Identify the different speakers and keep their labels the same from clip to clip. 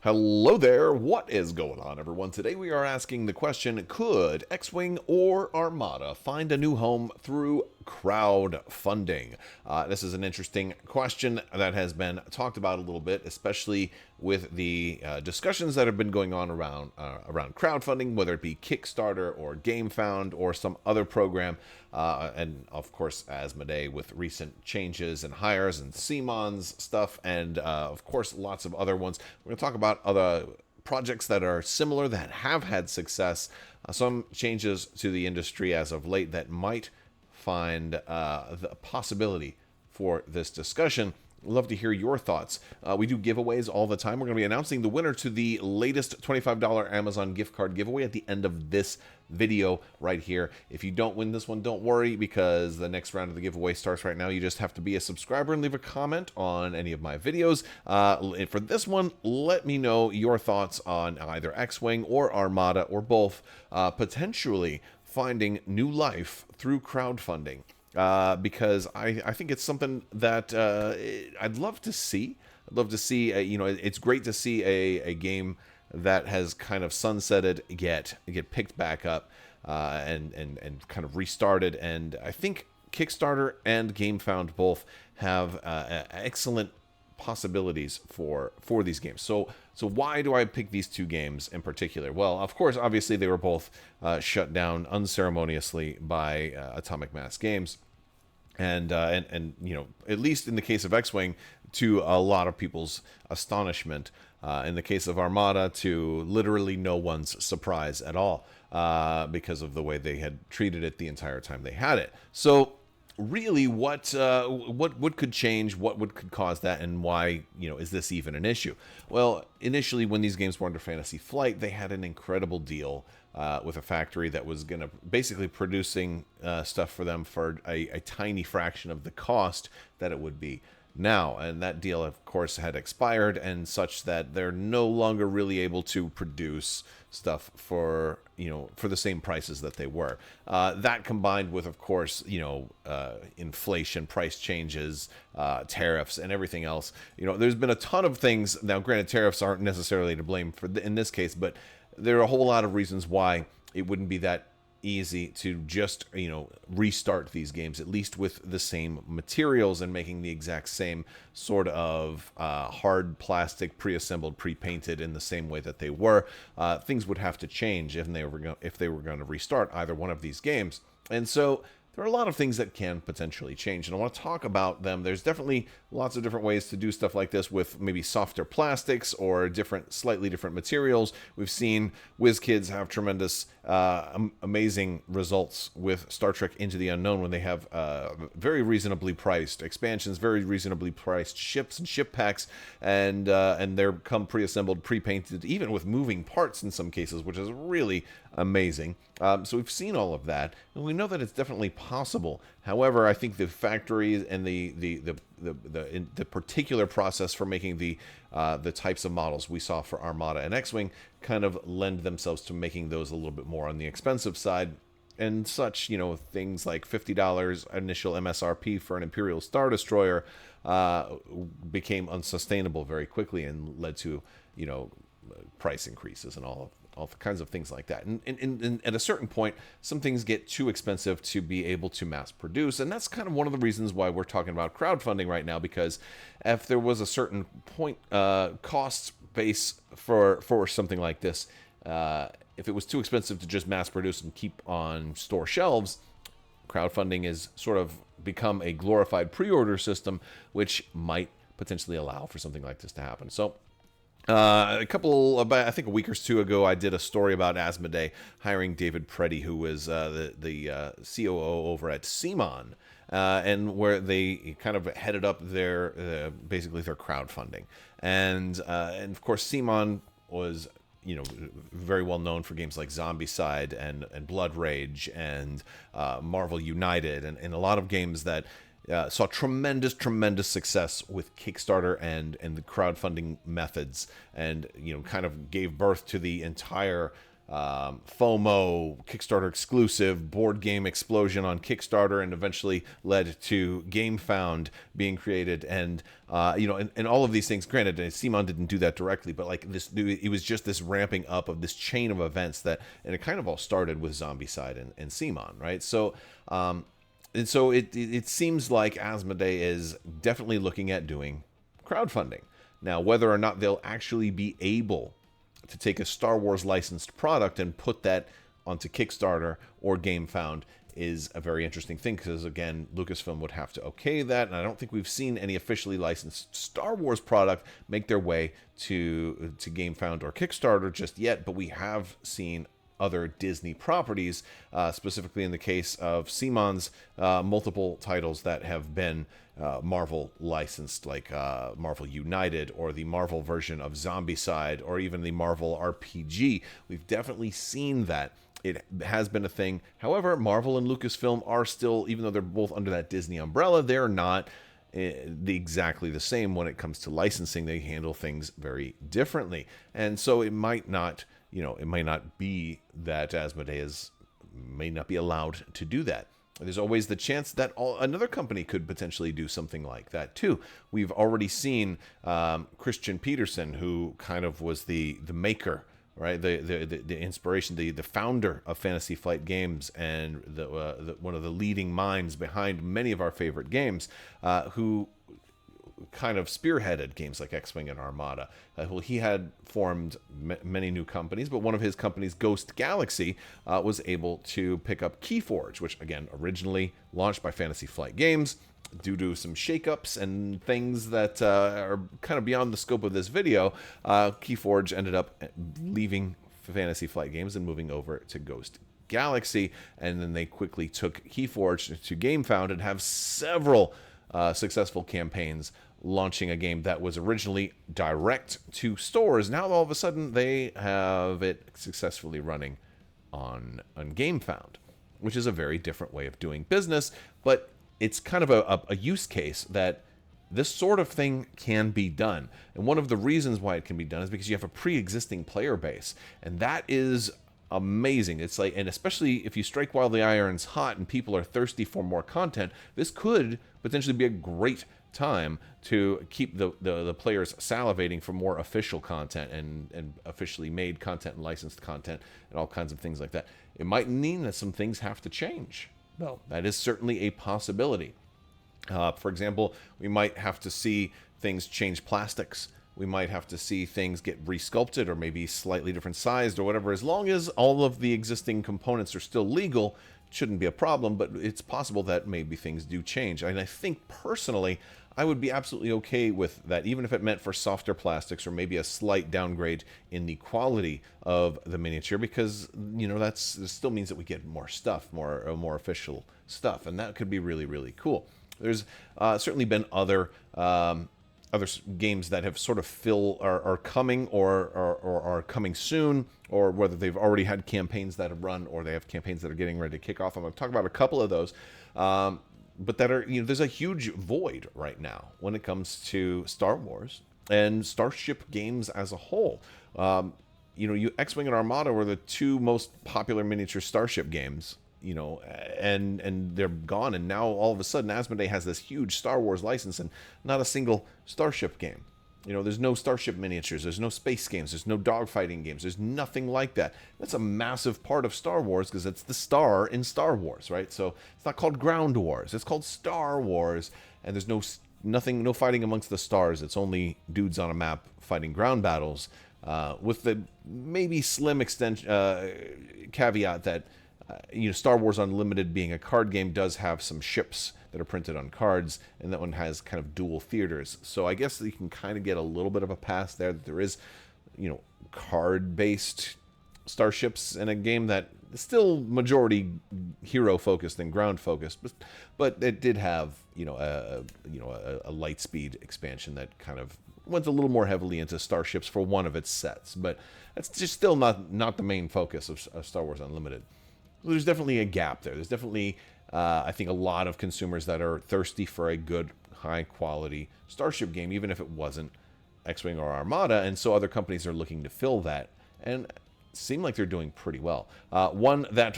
Speaker 1: Hello there, what is going on, everyone? Today we are asking the question, could X-Wing or Armada find a new home through crowdfunding? This is an interesting question that has been talked about a little bit, especially with the discussions that have been going on around crowdfunding, whether it be Kickstarter or Gamefound or some other program, and of course Asmodee with recent changes and hires and CMON's stuff, and of course lots of other ones. We're going to talk about other projects that are similar that have had success, some changes to the industry as of late that might find the possibility for this discussion. Love to hear your thoughts. We do giveaways all the time. We're going to be announcing the winner to the latest $25 Amazon gift card giveaway at the end of this video right here. If you don't win this one, don't worry, because the next round of the giveaway starts right now. You just have to be a subscriber and leave a comment on any of my videos. For this one, let me know your thoughts on either X-Wing or Armada or both, potentially finding new life through crowdfunding. Because I think it's something that I'd love to see. I'd love to see, it's great to see a game that has kind of sunsetted get picked back up and kind of restarted. And I think Kickstarter and Gamefound both have excellent possibilities for these games. So why do I pick these two games in particular? Well, of course, obviously they were both shut down unceremoniously by Atomic Mass Games, and at least in the case of X-Wing, to a lot of people's astonishment. In the case of Armada, to literally no one's surprise at all, because of the way they had treated it the entire time they had it. So really, what could change, what could cause that, and why, is this even an issue? Well, initially when these games were under Fantasy Flight, they had an incredible deal with a factory that was going to basically producing stuff for them for a tiny fraction of the cost that it would be now. And that deal, of course, had expired, and such that they're no longer really able to produce stuff for the same prices that they were. That combined with, of course, inflation, price changes, tariffs, and everything else. There's been a ton of things. Now, granted, tariffs aren't necessarily to blame in this case, but there are a whole lot of reasons why it wouldn't be that easy to just restart these games, at least with the same materials and making the exact same sort of hard plastic, pre-assembled, pre-painted in the same way that they were. Things would have to change if they were going to restart either one of these games. And so there are a lot of things that can potentially change, and I want to talk about them. There's definitely lots of different ways to do stuff like this with maybe softer plastics or slightly different materials. We've seen WizKids have tremendous, amazing results with Star Trek Into the Unknown when they have very reasonably priced expansions, very reasonably priced ships and ship packs, and they're come pre-assembled, pre-painted, even with moving parts in some cases, which is really amazing. So we've seen all of that, and we know that it's definitely possible. However, I think the factories and the particular process for making the types of models we saw for Armada and X-Wing kind of lend themselves to making those a little bit more on the expensive side. And such, things like $50 initial MSRP for an Imperial Star Destroyer became unsustainable very quickly and led to, price increases and all kinds of things like that. And at a certain point, some things get too expensive to be able to mass produce. And that's kind of one of the reasons why we're talking about crowdfunding right now, because if there was a certain point cost base for something like this, if it was too expensive to just mass produce and keep on store shelves, crowdfunding is sort of become a glorified pre-order system, which might potentially allow for something like this to happen. So I think a week or two ago, I did a story about Asmodee hiring David Preddy, who was the COO over at CMON, and where they kind of headed up basically their crowdfunding. And of course, CMON was very well known for games like Zombicide and Blood Rage and Marvel United, and a lot of games that saw tremendous success with Kickstarter and the crowdfunding methods, and kind of gave birth to the entire FOMO, Kickstarter exclusive, board game explosion on Kickstarter, and eventually led to Gamefound being created. And, and all of these things, granted, CMON didn't do that directly, but like this, it was just this ramping up of this chain of events and it kind of all started with Zombicide and CMON, right? So, and so it seems like Asmodee is definitely looking at doing crowdfunding. Now, whether or not they'll actually be able to take a Star Wars licensed product and put that onto Kickstarter or Gamefound is a very interesting thing, because again, Lucasfilm would have to okay that, and I don't think we've seen any officially licensed Star Wars product make their way to Gamefound or Kickstarter just yet, but we have seen other Disney properties, specifically in the case of CMON's multiple titles that have been Marvel licensed, like Marvel United or the Marvel version of Zombicide or even the Marvel RPG. We've definitely seen that. It has been a thing. However, Marvel and Lucasfilm are still, even though they're both under that Disney umbrella, they're not exactly the same when it comes to licensing. They handle things very differently. And so it might not, it might not be that Asmodee may not be allowed to do that. There's always the chance that another company could potentially do something like that too. We've already seen Christian Peterson, who kind of was the maker, right? The inspiration, the founder of Fantasy Flight Games, and one of the leading minds behind many of our favorite games, who kind of spearheaded games like X-Wing and Armada. He had formed many new companies, but one of his companies, Ghost Galaxy, was able to pick up Keyforge, which again originally launched by Fantasy Flight Games. Due to some shakeups and things that are kind of beyond the scope of this video, Keyforge ended up leaving Fantasy Flight Games and moving over to Ghost Galaxy, and then they quickly took Keyforge to Gamefound and have several successful campaigns, launching a game that was originally direct to stores. Now all of a sudden they have it successfully running on Gamefound, which is a very different way of doing business, but it's kind of a use case that this sort of thing can be done. And one of the reasons why it can be done is because you have a pre-existing player base, and that is amazing. It's like, and especially if you strike while the iron's hot and people are thirsty for more content, this could potentially be a great time to keep the players salivating for more official content and officially made content and licensed content and all kinds of things like that. It might mean that some things have to change. Well, that is certainly a possibility. For example, we might have to see things change plastics. We might have to see things get resculpted or maybe slightly different sized or whatever. As long as all of the existing components are still legal, it shouldn't be a problem, but it's possible that maybe things do change. And I think personally, I would be absolutely okay with that, even if it meant for softer plastics or maybe a slight downgrade in the quality of the miniature, because that still means that we get more stuff, more official stuff, and that could be really, really cool. There's certainly been other games that have sort of are coming or are coming soon, or whether they've already had campaigns that have run or they have campaigns that are getting ready to kick off. I'm going to talk about a couple of those. But that are, there's a huge void right now when it comes to Star Wars and Starship games as a whole. X-Wing and Armada were the two most popular miniature Starship games, and they're gone. And now all of a sudden Asmodee has this huge Star Wars license and not a single Starship game. There's no Starship miniatures, there's no space games, there's no dogfighting games, there's nothing like that. That's a massive part of Star Wars because it's the star in Star Wars, right? So it's not called Ground Wars, it's called Star Wars, and there's no fighting amongst the stars. It's only dudes on a map fighting ground battles, with the maybe slim caveat that Star Wars Unlimited, being a card game, does have some ships that are printed on cards, and that one has kind of dual theaters. So I guess you can kind of get a little bit of a pass there that there is, card-based starships in a game that is still majority hero-focused and ground-focused, but it did have, a Lightspeed expansion that kind of went a little more heavily into starships for one of its sets, but that's just still not the main focus of Star Wars Unlimited. There's definitely a gap there. There's definitely, I think, a lot of consumers that are thirsty for a good, high-quality Starship game, even if it wasn't X-Wing or Armada, and so other companies are looking to fill that. And seem like they're doing pretty well. One that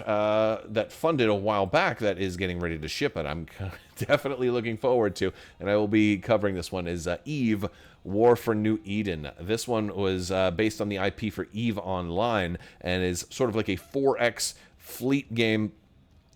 Speaker 1: that funded a while back that is getting ready to ship, and I'm definitely looking forward to, and I will be covering this one, is Eve, War for New Eden. This one was based on the IP for Eve Online and is sort of like a 4X fleet game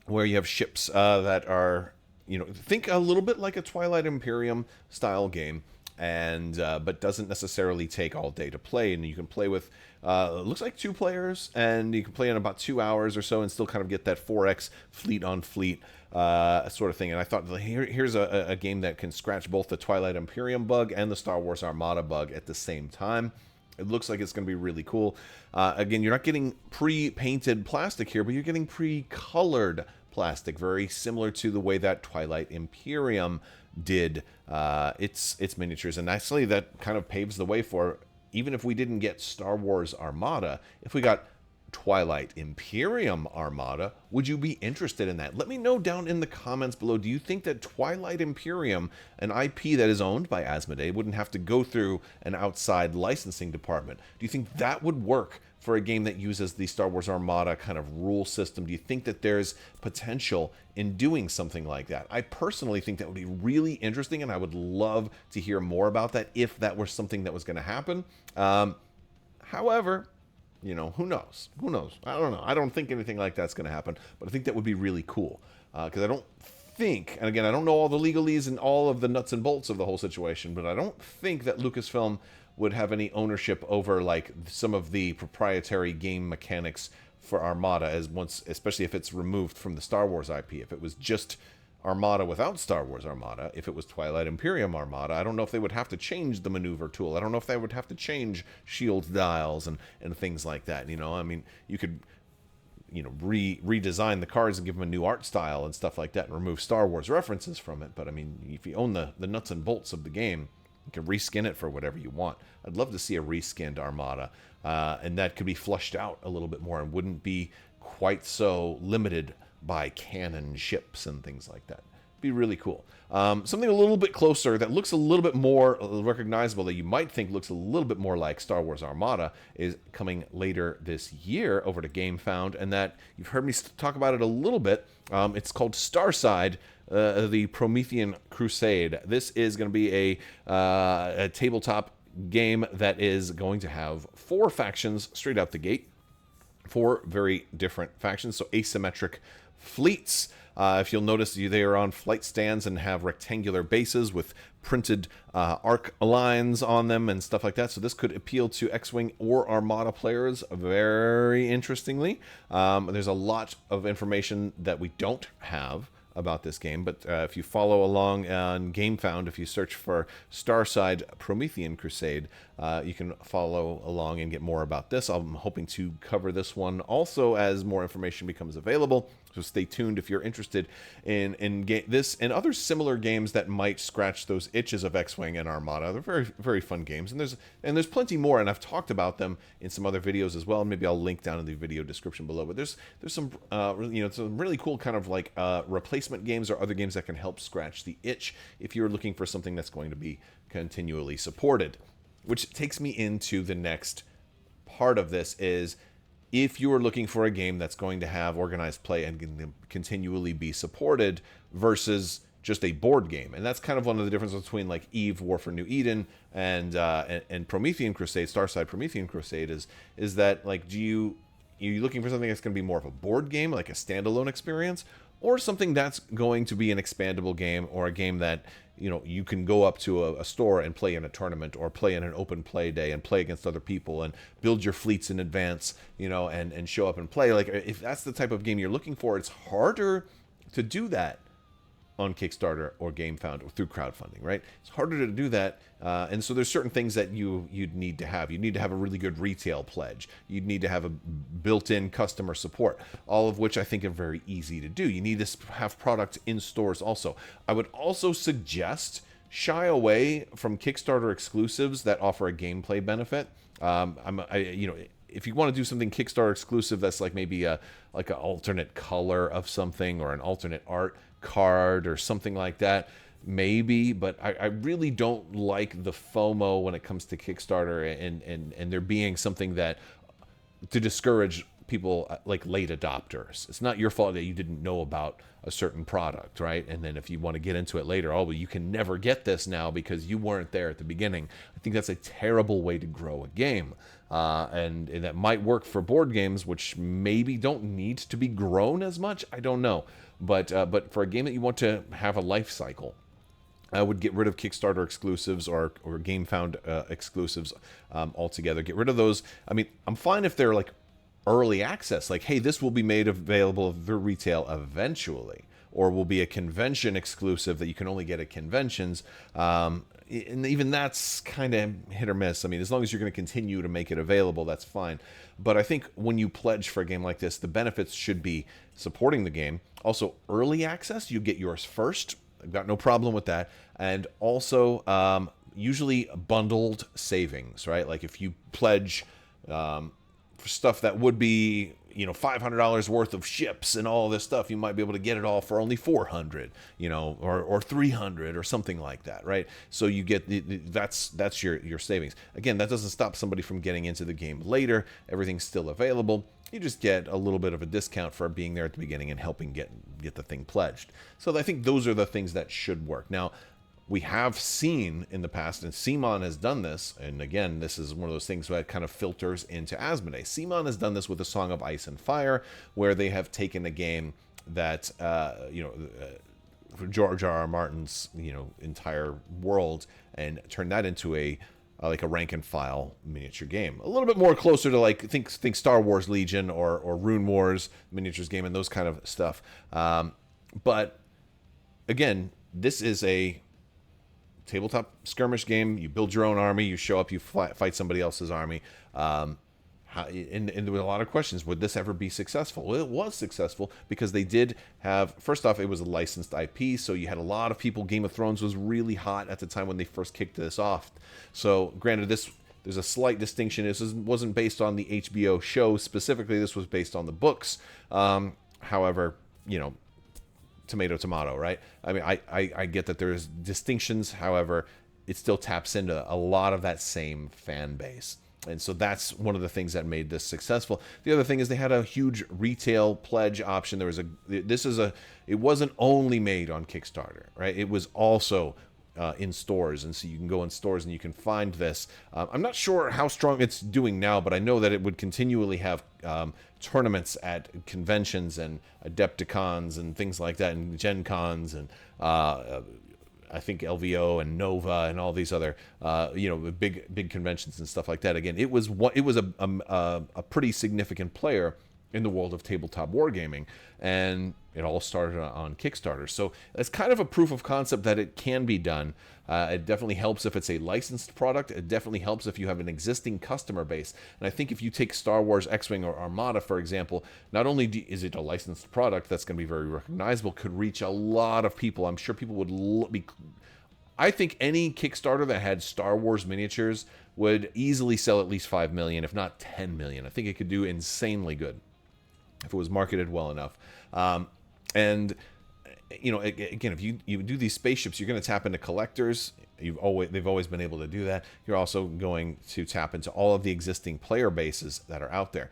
Speaker 1: where you have ships that are, you know, think a little bit like a Twilight Imperium style game, and but doesn't necessarily take all day to play, and you can play with it looks like 2 players, and you can play in about 2 hours or so and still kind of get that 4X fleet on fleet sort of thing. And I thought, here's a game that can scratch both the Twilight Imperium bug and the Star Wars Armada bug at the same time. It looks like it's going to be really cool. Again, you're not getting pre-painted plastic here, but you're getting pre-colored plastic, very similar to the way that Twilight Imperium did its miniatures. And actually, that kind of paves the way for, even if we didn't get Star Wars Armada, if we got Twilight Imperium Armada, would you be interested in that? Let me know down in the comments below. Do you think that Twilight Imperium, an IP that is owned by Asmodee, wouldn't have to go through an outside licensing department? Do you think that would work for a game that uses the Star Wars Armada kind of rule system? Do you think that there's potential in doing something like that? I personally think that would be really interesting, and I would love to hear more about that if that were something that was going to happen. However, you know, who knows? Who knows? I don't know. I don't think anything like that's going to happen, but I think that would be really cool, because I don't think, and again, I don't know all the legalese and all of the nuts and bolts of the whole situation, but I don't think that Lucasfilm would have any ownership over like some of the proprietary game mechanics for Armada, especially if it's removed from the Star Wars IP. If it was just Armada without Star Wars Armada, if it was Twilight Imperium Armada, I don't know if they would have to change the maneuver tool. I don't know if they would have to change shield dials and things like that. You know, I mean, you could, you know, redesign the cards and give them a new art style and stuff like that and remove Star Wars references from it. But I mean, if you own the nuts and bolts of the game, you can reskin it for whatever you want. I'd love to see a reskinned Armada, and that could be flushed out a little bit more and wouldn't be quite so limited by canon ships and things like that. Be really cool. Something a little bit closer that looks a little bit more recognizable, that you might think looks a little bit more like Star Wars Armada, is coming later this year over to Gamefound, and that you've heard me talk about it a little bit. It's called Starside, the Promethean Crusade. This is going to be a tabletop game that is going to have 4 factions straight out the gate. 4 very different factions, so asymmetric fleets. If you'll notice, they are on flight stands and have rectangular bases with printed arc lines on them and stuff like that. So this could appeal to X-Wing or Armada players very interestingly. There's a lot of information that we don't have about this game, but if you follow along on Gamefound, if you search for Starside Promethean Crusade, you can follow along and get more about this. I'm hoping to cover this one also as more information becomes available, so stay tuned if you're interested in this and other similar games that might scratch those itches of X-Wing and Armada. They're very, very fun games, and there's plenty more, and I've talked about them in some other videos as well. Maybe I'll link down in the video description below. But there's some you know, some really cool kind of like replacement games or other games that can help scratch the itch if you're looking for something that's going to be continually supported. Which takes me into the next part of this, is if you are looking for a game that's going to have organized play and can continually be supported versus just a board game. And that's kind of one of the differences between like Eve, War for New Eden, and Promethean Crusade, Starside Promethean Crusade, is that like, are you looking for something that's going to be more of a board game, like a standalone experience, or something that's going to be an expandable game, or a game that, you know, you can go up to a store and play in a tournament or play in an open play day and play against other people and build your fleets in advance, you know, and show up and play. Like, if that's the type of game you're looking for, it's harder to do that on Kickstarter or Gamefound or through crowdfunding, right? It's harder to do that, and so there's certain things that you'd need to have. You need to have a really good retail pledge. You'd need to have a built-in customer support, all of which I think are very easy to do. You need to have product in stores also. I would also suggest shy away from Kickstarter exclusives that offer a gameplay benefit. You know, if you want to do something Kickstarter exclusive that's like maybe like an alternate color of something or an alternate art card or something like that, maybe, but I really don't like the FOMO when it comes to Kickstarter and there being something that to discourage people like late adopters. It's not your fault that you didn't know about a certain product, right? And then if you want to get into it later, oh, well, you can never get this now because you weren't there at the beginning. I think that's a terrible way to grow a game. And that might work for board games, which maybe don't need to be grown as much. I don't know. But for a game that you want to have a life cycle, I would get rid of Kickstarter exclusives or Gamefound exclusives altogether. Get rid of those. I mean, I'm fine if they're like early access, like, hey, this will be made available for retail eventually, or will be a convention exclusive that you can only get at conventions. And even that's kind of hit or miss. I mean, as long as you're going to continue to make it available, that's fine. But I think when you pledge for a game like this, the benefits should be supporting the game. Also, early access, you get yours first. I've got no problem with that. And also, usually bundled savings, right? Like if you pledge for stuff that would be, $500 worth of ships and all this stuff, you might be able to get it all for only $400, or $300 or something like that, right? So you get that's your savings. Again, that doesn't stop somebody from getting into the game later. Everything's still available. You just get a little bit of a discount for being there at the beginning and helping get the thing pledged. So I think those are the things that should work. Now, we have seen in the past, and CMON has done this, and again, this is one of those things that kind of filters into Asmodee. CMON has done this with A Song of Ice and Fire, where they have taken a game that, George R.R. Martin's, entire world, and turned that into a rank and file miniature game. A little bit more closer to think Star Wars Legion or Rune Wars miniatures game and those kind of stuff. But again, this is a tabletop skirmish game. You build your own army, you show up, you fight somebody else's army. And there were a lot of questions. Would this ever be successful? Well, it was successful because they did have, first off, it was a licensed IP, so you had a lot of people. Game of Thrones was really hot at the time when they first kicked this off. So granted, there's a slight distinction. This wasn't based on the HBO show specifically. This was based on the books. However, tomato, right? I mean, I get that there's distinctions. However, it still taps into a lot of that same fan base. And so that's one of the things that made this successful. The other thing is they had a huge retail pledge option. It wasn't only made on Kickstarter, right? It was also in stores, and so you can go in stores and you can find this. I'm not sure how strong it's doing now, but I know that it would continually have tournaments at conventions and Adepticons and things like that, and Gen Cons, and I think LVO and Nova and all these other big conventions and stuff like that. Again, it was a pretty significant player in the world of tabletop wargaming, and it all started on Kickstarter. So it's kind of a proof of concept that it can be done. It definitely helps if it's a licensed product. It definitely helps if you have an existing customer base. And I think if you take Star Wars X-Wing or Armada, for example, not only is it a licensed product that's going to be very recognizable, could reach a lot of people. I'm sure people would be... I think any Kickstarter that had Star Wars miniatures would easily sell at least 5 million, if not 10 million. I think it could do insanely good if it was marketed well enough. And again, if you do these spaceships, you're going to tap into collectors. They've always been able to do that. You're also going to tap into all of the existing player bases that are out there.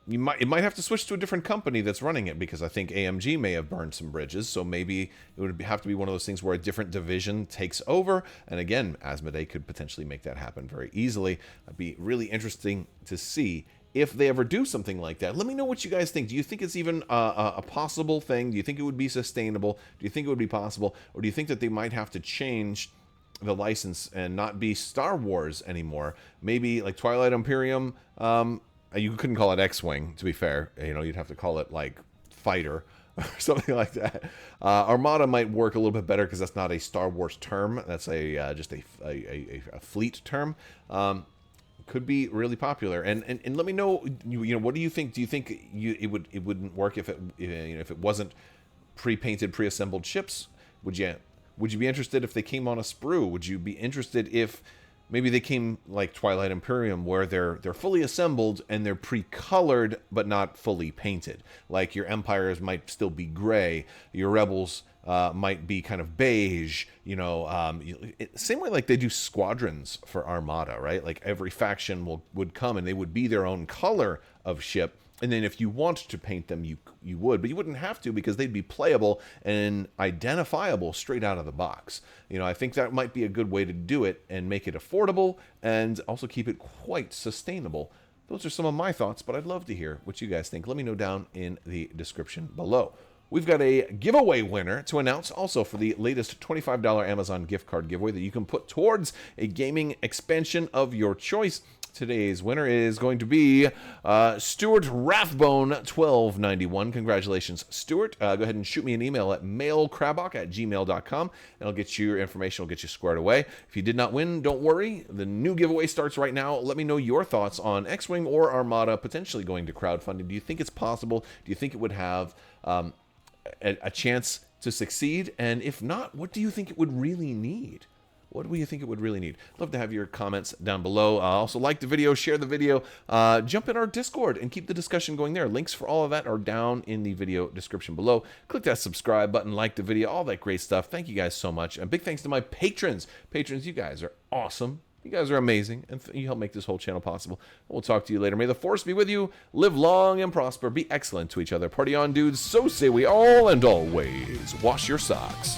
Speaker 1: It might have to switch to a different company that's running it, because I think AMG may have burned some bridges. So maybe it would have to be one of those things where a different division takes over. And again, Asmodee could potentially make that happen very easily. It'd be really interesting to see if they ever do something like that. Let me know what you guys think. Do you think it's even a possible thing? Do you think it would be sustainable? Do you think it would be possible? Or do you think that they might have to change the license and not be Star Wars anymore? Maybe like Twilight Imperium. You couldn't call it X-Wing, to be fair. You'd have to call it like Fighter or something like that. Armada might work a little bit better because that's not a Star Wars term. That's just a fleet term. Could be really popular, and let me know. What do you think? Do you think it wouldn't work if it wasn't pre-painted, pre-assembled ships? Would you be interested if they came on a sprue? Would you be interested if maybe they came like Twilight Imperium, where they're fully assembled and they're pre-colored but not fully painted? Like your Empires might still be gray, your Rebels might be kind of beige, you know, same way like they do squadrons for Armada, right? Like every faction would come and they would be their own color of ship. And then if you want to paint them, you would, but you wouldn't have to because they'd be playable and identifiable straight out of the box. You know, I think that might be a good way to do it and make it affordable and also keep it quite sustainable. Those are some of my thoughts, but I'd love to hear what you guys think. Let me know down in the description below. We've got a giveaway winner to announce also for the latest $25 Amazon gift card giveaway that you can put towards a gaming expansion of your choice. Today's winner is going to be Stuart Rathbone1291. Congratulations, Stuart. Go ahead and shoot me an email at mailcrabbok@gmail.com, and I'll get you your information. I'll get you squared away. If you did not win, don't worry. The new giveaway starts right now. Let me know your thoughts on X-Wing or Armada potentially going to crowdfunding. Do you think it's possible? Do you think it would have a chance to succeed? And if not, what do you think it would really need? What do you think it would really need? Love to have your comments down below. Also, like the video, share the video, jump in our Discord and keep the discussion going there. Links for all of that are down in the video description below. Click that subscribe button, like the video, all that great stuff. Thank you guys so much. And big thanks to my patrons. Patrons, you guys are awesome. You guys are amazing, and you help make this whole channel possible. We'll talk to you later. May the Force be with you. Live long and prosper. Be excellent to each other. Party on, dudes. So say we all, and always wash your socks.